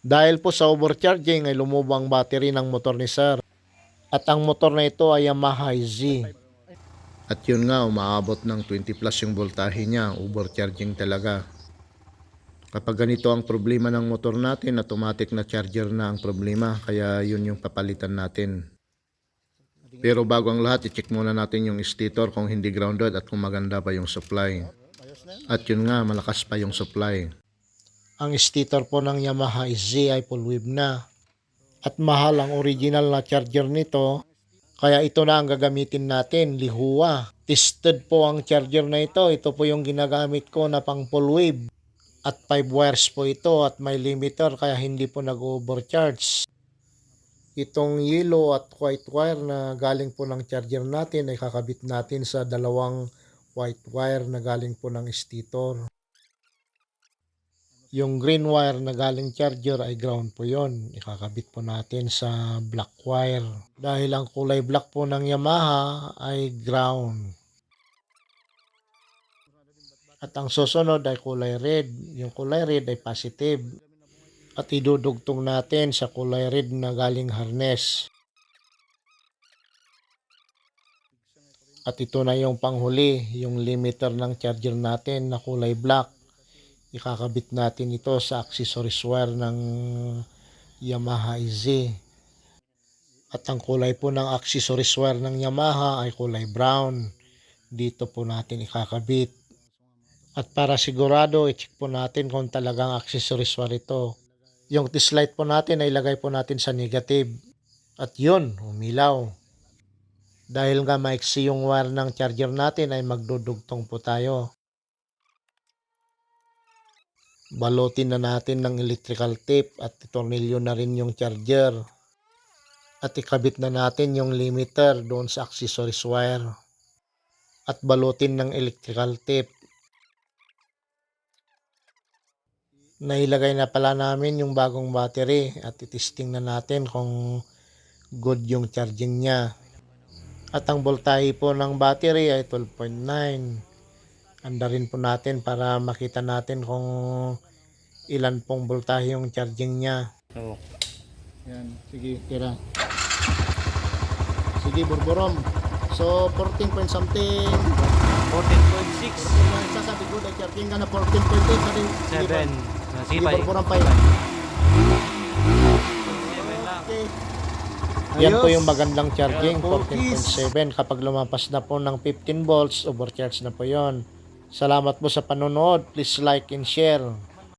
Dahil po sa overcharging ay lumubang battery ng motor ni Sir. At ang motor na ito ay Yamaha Z. At yun nga, umaabot ng 20 plus yung voltahe niya, overcharging talaga. Kapag ganito ang problema ng motor natin, automatic na charger na ang problema, kaya yun yung papalitan natin. Pero bago ang lahat, i-check muna natin yung stator kung hindi grounded at kung maganda pa yung supply. At yun nga, malakas pa yung supply. Ang stator po ng Yamaha Z ay full wave na. At mahal ang original na charger nito, kaya ito na ang gagamitin natin, Lihua. Tested po ang charger na ito. Ito po yung ginagamit ko na pang full wave. At 5 wires po ito at may limiter kaya hindi po nag-overcharge. Itong yellow at white wire na galing po ng charger natin ay kakabit natin sa dalawang white wire na galing po ng stator. Yung green wire na galing charger ay ground po yon. Ikakabit po natin sa black wire. Dahil ang kulay black po ng Yamaha ay ground. At ang susunod ay kulay red. Yung kulay red ay positive. At idudugtong natin sa kulay red na galing harness. At ito na yung panghuli, yung limiter ng charger natin na kulay black. Ikakabit natin ito sa accessories wire ng Yamaha Z. At ang kulay po ng accessories wire ng Yamaha ay kulay brown. Dito po natin ikakabit. At para sigurado, i-check po natin kung talagang accessories wire ito. Yung test light po natin ay ilagay po natin sa negative. At yun, umilaw. Dahil nga maiksi yung wire ng charger natin ay magdudugtong po tayo. Balutin na natin ng electrical tape at itornilyo na rin yung charger. At ikabit na natin yung limiter doon sa accessories wire. At balutin ng electrical tape. Nailagay na pala namin yung bagong battery at itesting na natin kung good yung charging niya. At ang voltahe po ng battery ay 12.9. Anda rin po natin para makita natin kung ilan pong voltahe yung charging niya. Oo. Yan, sige, tira. Sige, burburom. So, 14 point something. 14.6. Sasabi ko, charging ka na 14.8. 7. Sige, burburom pa yun. Okay. Yan po yung magandang charging, 14.7. Kapag lumampas na po ng 15 volts, overcharge na po yon. Salamat po sa panonood. Please like and share.